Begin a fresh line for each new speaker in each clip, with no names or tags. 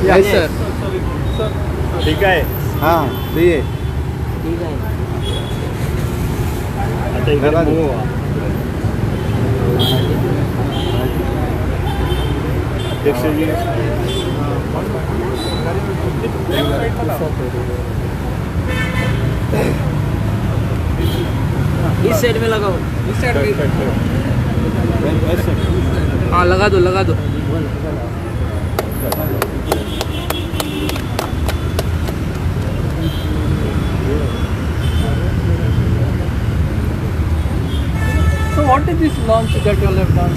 Yes sir.
ठीक आहे.
हां फ्री आहे.
आता इकडे
लगा दो.
move व्हा. अध्यक्षजी
इस साइड में लगाओ. इस साइड में. हाँ लगा दो लगा दो. So what is this launch that you all have done?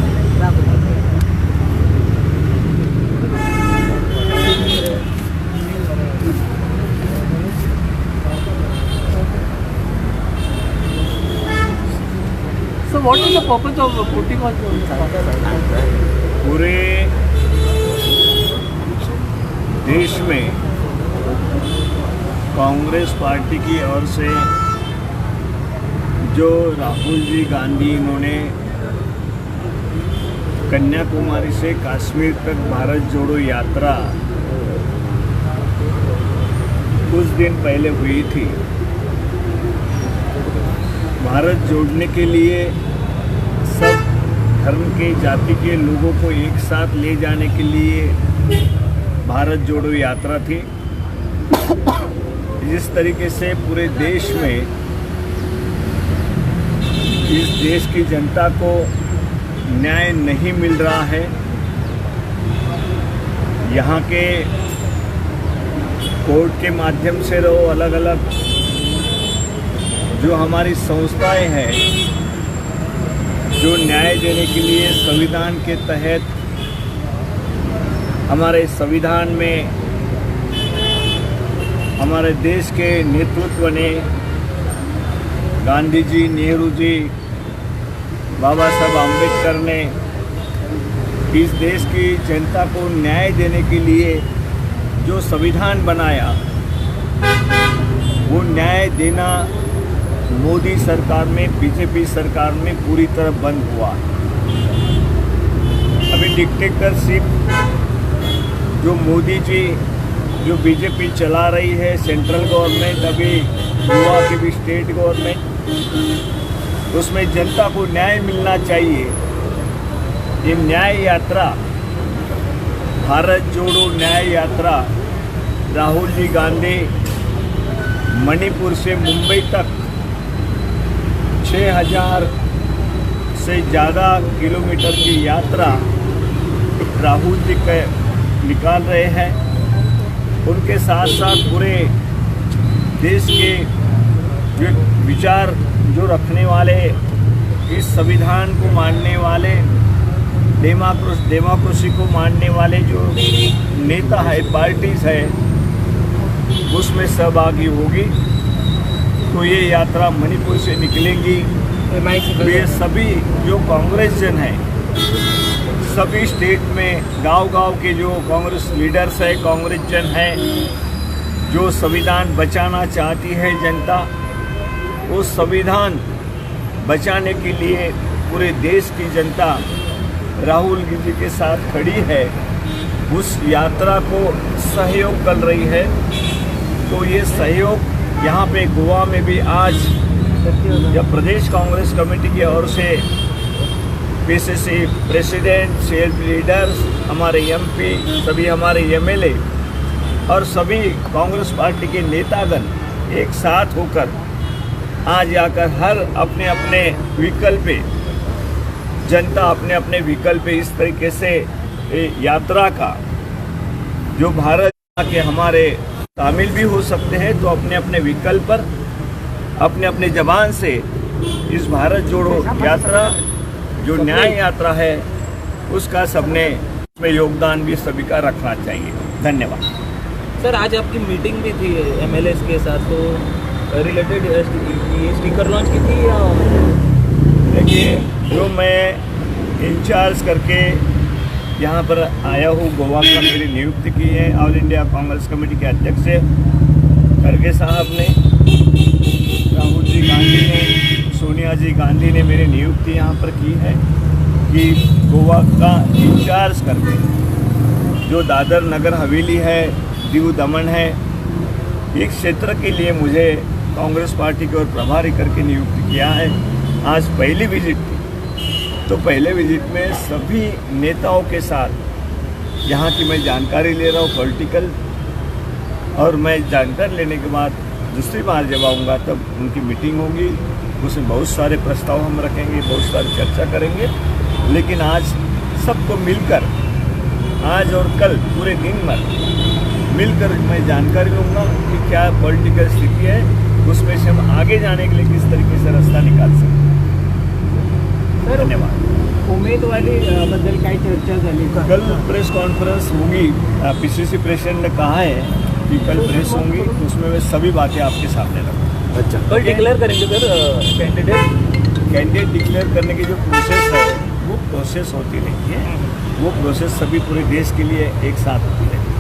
So what is the purpose of putting on
पूरे देश में कांग्रेस पार्टी की ओर से जो राहुल जी गांधी इन्होंने कन्याकुमारी से कश्मीर तक भारत जोड़ो यात्रा कुछ दिन पहले हुई थी, भारत जोड़ने के लिए सब धर्म के जाति के लोगों को एक साथ ले जाने के लिए भारत जोड़ो यात्रा थी। जिस तरीके से पूरे देश में इस देश की जनता को न्याय नहीं मिल रहा है, यहाँ के कोर्ट के माध्यम से रहो, अलग अलग जो हमारी संस्थाएं हैं जो न्याय देने के लिए संविधान के तहत हमारे संविधान में हमारे देश के नेतृत्व ने गांधी जी, नेहरू जी, बाबा साहब आम्बेडकर ने इस देश की जनता को न्याय देने के लिए जो संविधान बनाया, वो न्याय देना मोदी सरकार में, बीजेपी सरकार में पूरी तरह बंद हुआ। अभी डिक्टेटरशिप जो मोदी जी, जो बीजेपी चला रही है, सेंट्रल गवर्नमेंट, अभी गोवा की भी स्टेट गवर्नमेंट, उसमें जनता को न्याय मिलना चाहिए। ये न्याय यात्रा, भारत जोड़ो न्याय यात्रा, राहुल जी गांधी मणिपुर से मुंबई तक 6000 से ज़्यादा किलोमीटर की यात्रा राहुल जी के निकाल रहे हैं। उनके साथ साथ पूरे देश के जो विचार जो रखने वाले, इस संविधान को मानने वाले, डेमोक्रेसी को मानने वाले जो नेता है, पार्टीज है, उसमें सहभागी होगी। तो ये यात्रा मणिपुर से निकलेंगी। तो ये सभी जो कांग्रेस जन है, सभी स्टेट में गांव-गांव के जो कांग्रेस लीडर्स है, कांग्रेस जन है, जो संविधान बचाना चाहती है जनता, वो संविधान बचाने के लिए पूरे देश की जनता राहुल जी के साथ खड़ी है, उस यात्रा को सहयोग कर रही है। तो ये सहयोग यहाँ पे गोवा में भी आज जब प्रदेश कांग्रेस कमेटी की ओर से पीसीसी प्रेसिडेंट, सेल्फ लीडर्स, हमारे एमपी, सभी हमारे एमएलए और सभी कांग्रेस पार्टी के नेतागण एक साथ होकर आज आकर हर अपने अपने व्हीकल पे, जनता अपने अपने व्हीकल पे इस तरीके से यात्रा का जो भारत के हमारे शामिल भी हो सकते हैं, तो अपने अपने व्हीकल पर अपने अपने जबान से इस भारत जोड़ो यात्रा जो न्याय यात्रा है उसका सबने उसमें योगदान भी सभी का रखना चाहिए। धन्यवाद।
सर आज आपकी मीटिंग भी थी एमएलएस के साथ, तो रिलेटेड स्टिकर लॉन्च की थी या?
देखिए, जो मैं इंचार्ज करके यहाँ पर आया हूँ, गोवा का मेरी नियुक्ति की है ऑल इंडिया कांग्रेस कमेटी के अध्यक्ष खड़गे साहब ने, राहुल जी गांधी ने, सोनिया जी गांधी ने मेरी नियुक्ति यहाँ पर की है कि गोवा का इंचार्ज करके जो दादर नगर हवेली है, दीव दमन है, एक क्षेत्र के लिए मुझे कांग्रेस पार्टी की ओर प्रभारी करके नियुक्त किया है। आज पहली विजिट थी, तो पहले विजिट में सभी नेताओं के साथ यहाँ की मैं जानकारी ले रहा हूँ पॉलिटिकल, और मैं जानकारी लेने के बाद दूसरी बार जब आऊँगा तब उनकी मीटिंग होगी, उसमें बहुत सारे प्रस्ताव हम रखेंगे, बहुत सारी चर्चा करेंगे। लेकिन आज सबको मिलकर, आज और कल पूरे दिन भर मिलकर मैं जानकारी लूँगा कि क्या पॉलिटिकल स्थिति है, उसमें से हम आगे जाने के लिए किस तरीके से रास्ता निकाल सकते हैं। धन्यवाद।
उमेदवारी बद्दल काही चर्चा झाली का?
कल प्रेस कॉन्फ्रेंस होगी, पीसीसी प्रेसिडेंट ने कहा है कि कल प्रेस होंगी, तो उसमें मैं सभी बातें आपके सामने रखूँगा।
अच्छा, कल डिक्लेयर करेंगे सर कैंडिडेट
डिक्लेयर करने की जो प्रोसेस है वो प्रोसेस होती रहती है, वो प्रोसेस सभी पूरे देश के लिए एक साथ होती रहती है,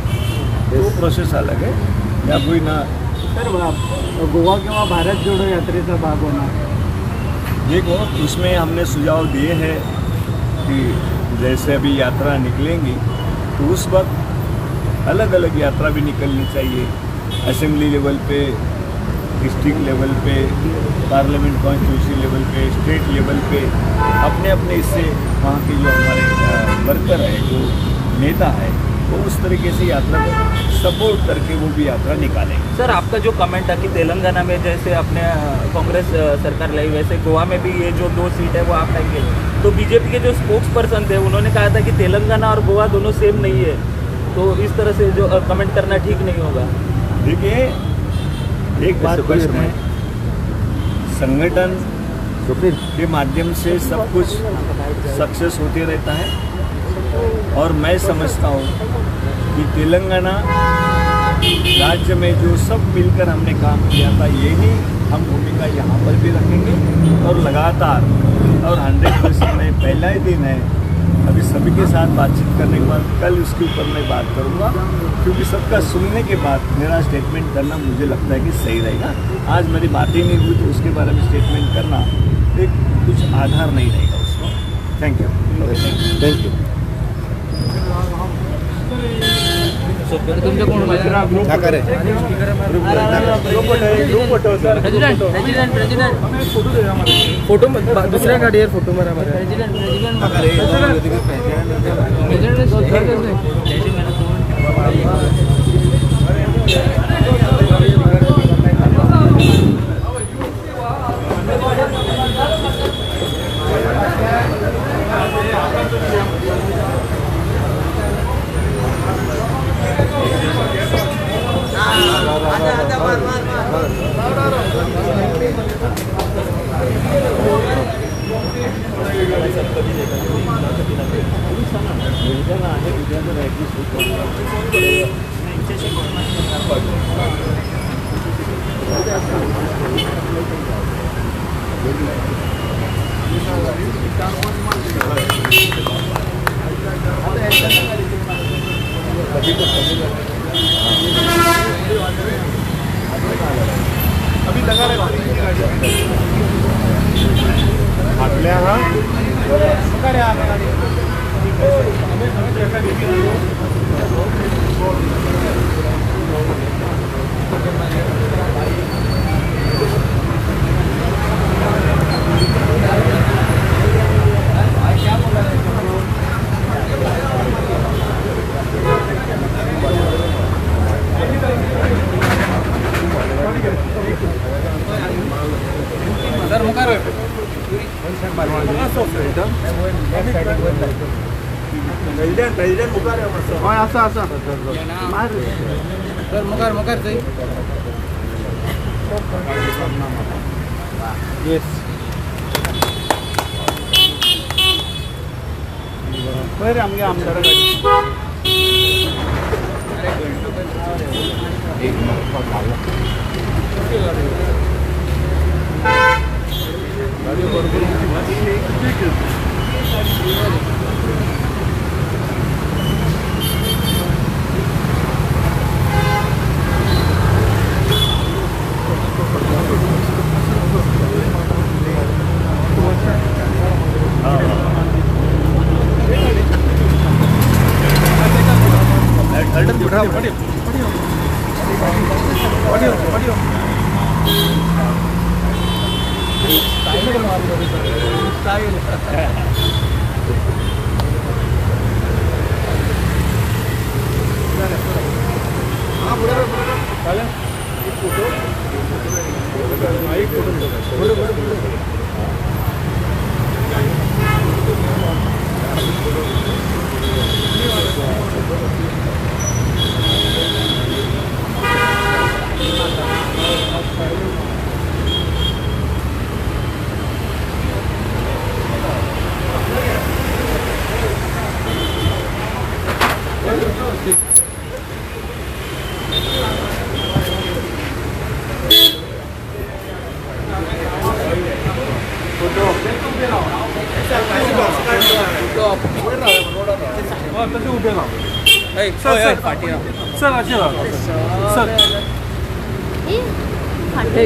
वो प्रोसेस अलग है या कोई ना।
सर गोवा किंवा भारत जोडो यात्रेचा भाग होणार?
देखो, उसमें हमने सुझाव दिए हैं कि जैसे अभी यात्रा निकलेंगी तो उस वक्त अलग अलग यात्रा भी निकलनी चाहिए, असेंबली लेवल पे, डिस्ट्रिक्ट लेवल पे, पार्लियामेंट कॉन्स्टिट्यूंसी लेवल पे, स्टेट लेवल पे, अपने अपने इससे वहाँ के जो हमारे वर्कर है, जो नेता है, वो उस तरीके से यात्रा को सपोर्ट करके वो भी यात्रा निकालेंगे।
सर, आपका जो कमेंट है कि तेलंगाना में जैसे अपने कांग्रेस सरकार लाई, वैसे गोवा में भी ये जो 2 सीट है वो आप लाएंगे, तो बीजेपी के जो स्पोक्स पर्सन थे उन्होंने कहा था कि तेलंगाना और गोवा दोनों सेम नहीं है, तो इस तरह से जो कमेंट करना ठीक नहीं होगा।
देखिए, एक बात स्पष्ट है, संगठन के माध्यम से सब कुछ सक्सेस होते रहता है, और मैं समझता हूँ कि तेलंगाना राज्य में जो सब मिलकर हमने काम किया था, यही हम भूमिका यहाँ पर भी रखेंगे और लगातार, और 100% में पहला ही दिन है, अभी सभी के साथ बातचीत करने के बाद कल उसके ऊपर मैं बात करूँगा, क्योंकि सबका सुनने के बाद मेरा स्टेटमेंट करना मुझे लगता है कि सही रहेगा। आज मेरी बातें नहीं हुई तो उसके बारे में स्टेटमेंट करना एक कुछ आधार नहीं रहेगा उसमें। Thank you.
तुमच्या कोण फोटो दुसऱ्या गाडीवर फोटो मारा अभी लगा रहे आपल्या हा सर मुखार प्रेसिडेंट मुखार असं सर मुखार जाई येस बरं आमच्या आमदार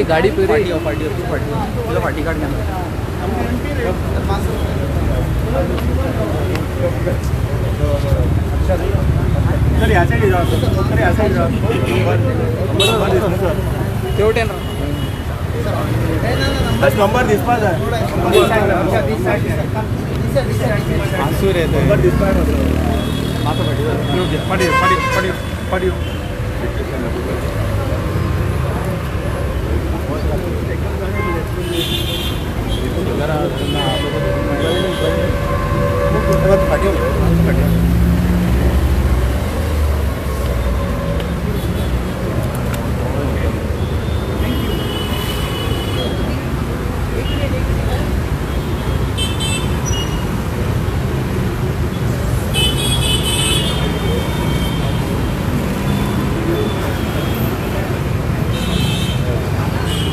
गाड़ी पे फाटी काट
नंबर दिसपास आहे नंबर दिसपास पाठी